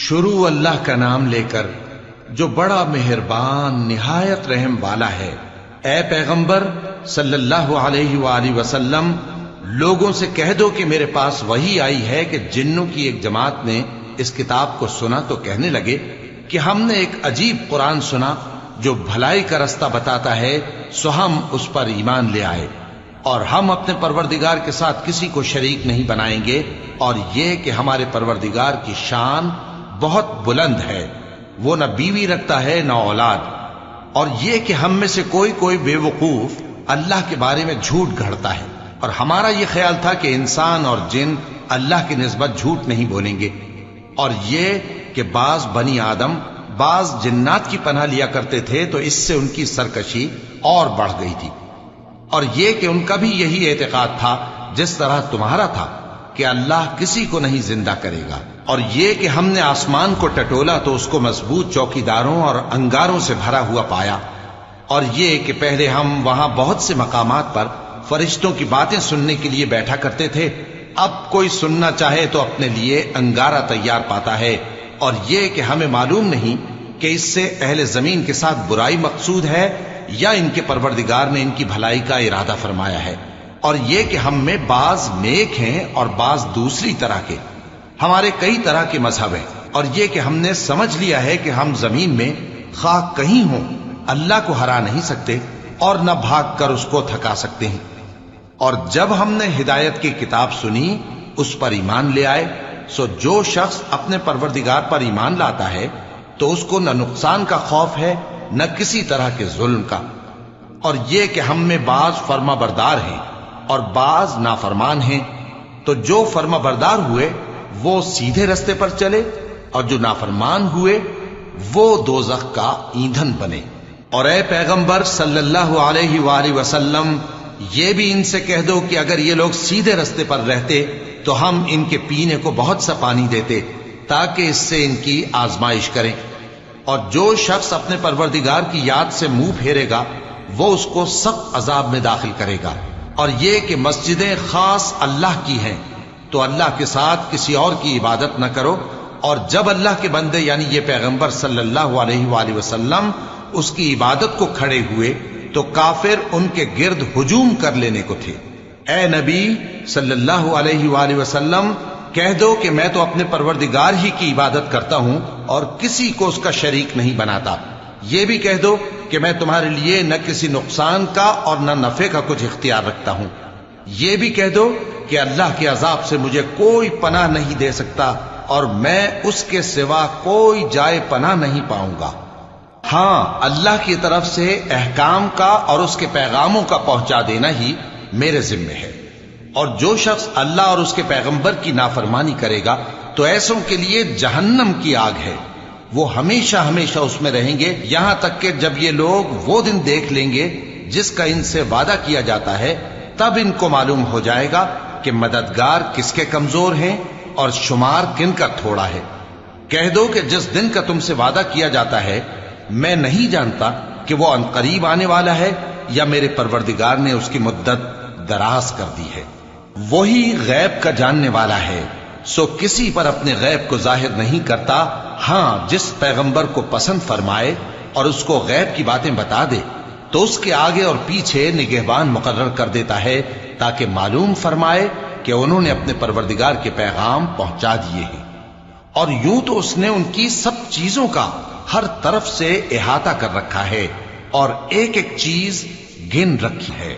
شروع اللہ کا نام لے کر جو بڑا مہربان نہایت رحم والا ہے۔ اے پیغمبر صلی اللہ علیہ وآلہ وسلم، لوگوں سے کہہ دو کہ میرے پاس وحی آئی ہے کہ جنوں کی ایک جماعت نے اس کتاب کو سنا تو کہنے لگے کہ ہم نے ایک عجیب قرآن سنا جو بھلائی کا رستہ بتاتا ہے، سو ہم اس پر ایمان لے آئے، اور ہم اپنے پروردگار کے ساتھ کسی کو شریک نہیں بنائیں گے، اور یہ کہ ہمارے پروردگار کی شان بہت بلند ہے، وہ نہ بیوی رکھتا ہے نہ اولاد، اور یہ کہ ہم میں سے کوئی بے وقوف اللہ کے بارے میں جھوٹ گھڑتا ہے، اور ہمارا یہ خیال تھا کہ انسان اور جن اللہ کی نسبت جھوٹ نہیں بولیں گے، اور یہ کہ بعض بنی آدم بعض جنات کی پناہ لیا کرتے تھے تو اس سے ان کی سرکشی اور بڑھ گئی تھی، اور یہ کہ ان کا بھی یہی اعتقاد تھا جس طرح تمہارا تھا کہ اللہ کسی کو نہیں زندہ کرے گا، اور یہ کہ ہم نے آسمان کو ٹٹولا تو اس کو مضبوط چوکیداروں اور انگاروں سے بھرا ہوا پایا، اور یہ کہ پہلے ہم وہاں بہت سے مقامات پر فرشتوں کی باتیں سننے کے لیے بیٹھا کرتے تھے، اب کوئی سننا چاہے تو اپنے لیے انگارہ تیار پاتا ہے، اور یہ کہ ہمیں معلوم نہیں کہ اس سے اہل زمین کے ساتھ برائی مقصود ہے یا ان کے پروردگار نے ان کی بھلائی کا ارادہ فرمایا ہے، اور یہ کہ ہم میں بعض نیک ہیں اور بعض دوسری طرح کے، ہمارے کئی طرح کے مذہب ہیں، اور یہ کہ ہم نے سمجھ لیا ہے کہ ہم زمین میں خواہ کہیں ہوں اللہ کو ہرا نہیں سکتے اور نہ بھاگ کر اس کو تھکا سکتے ہیں، اور جب ہم نے ہدایت کی کتاب سنی اس پر ایمان لے آئے، سو جو شخص اپنے پروردگار پر ایمان لاتا ہے تو اس کو نہ نقصان کا خوف ہے نہ کسی طرح کے ظلم کا، اور یہ کہ ہم میں بعض فرما بردار ہیں اور بعض نافرمان ہیں، تو جو فرما بردار ہوئے وہ سیدھے رستے پر چلے، اور جو نافرمان ہوئے وہ دوزخ کا ایندھن بنے۔ اور اے پیغمبر صلی اللہ علیہ وآلہ وسلم، یہ بھی ان سے کہہ دو کہ اگر یہ لوگ سیدھے رستے پر رہتے تو ہم ان کے پینے کو بہت سا پانی دیتے تاکہ اس سے ان کی آزمائش کریں، اور جو شخص اپنے پروردگار کی یاد سے منہ پھیرے گا وہ اس کو سخت عذاب میں داخل کرے گا، اور یہ کہ مسجدیں خاص اللہ کی ہیں تو اللہ کے ساتھ کسی اور کی عبادت نہ کرو، اور جب اللہ کے بندے یعنی یہ پیغمبر صلی اللہ علیہ وآلہ وسلم اس کی عبادت کو کھڑے ہوئے تو کافر ان کے گرد ہجوم کر لینے کو تھے۔ اے نبی صلی اللہ علیہ وآلہ وسلم، کہہ دو کہ میں تو اپنے پروردگار ہی کی عبادت کرتا ہوں اور کسی کو اس کا شریک نہیں بناتا، یہ بھی کہہ دو کہ میں تمہارے لیے نہ کسی نقصان کا اور نہ نفع کا کچھ اختیار رکھتا ہوں، یہ بھی کہہ دو کہ اللہ کے عذاب سے مجھے کوئی پناہ نہیں دے سکتا اور میں اس کے سوا کوئی جائے پناہ نہیں پاؤں گا، ہاں اللہ کی طرف سے احکام کا اور اس کے پیغاموں کا پہنچا دینا ہی میرے ذمہ ہے، اور جو شخص اللہ اور اس کے پیغمبر کی نافرمانی کرے گا تو ایسوں کے لیے جہنم کی آگ ہے، وہ ہمیشہ ہمیشہ اس میں رہیں گے، یہاں تک کہ جب یہ لوگ وہ دن دیکھ لیں گے جس کا ان سے وعدہ کیا جاتا ہے، تب ان کو معلوم ہو جائے گا کہ مددگار کس کے کمزور ہیں اور شمار کن کا تھوڑا ہے۔ کہہ دو کہ جس دن کا تم سے وعدہ کیا جاتا ہے میں نہیں جانتا کہ وہ عنقریب آنے والا ہے یا میرے پروردگار نے اس کی مدت دراز کر دی ہے، وہی غیب کا جاننے والا ہے، سو کسی پر اپنے غیب کو ظاہر نہیں کرتا، ہاں جس پیغمبر کو پسند فرمائے اور اس کو غیب کی باتیں بتا دے تو اس کے آگے اور پیچھے نگہبان مقرر کر دیتا ہے تاکہ معلوم فرمائے کہ انہوں نے اپنے پروردگار کے پیغام پہنچا دیے ہیں، اور یوں تو اس نے ان کی سب چیزوں کا ہر طرف سے احاطہ کر رکھا ہے اور ایک ایک چیز گن رکھی ہے۔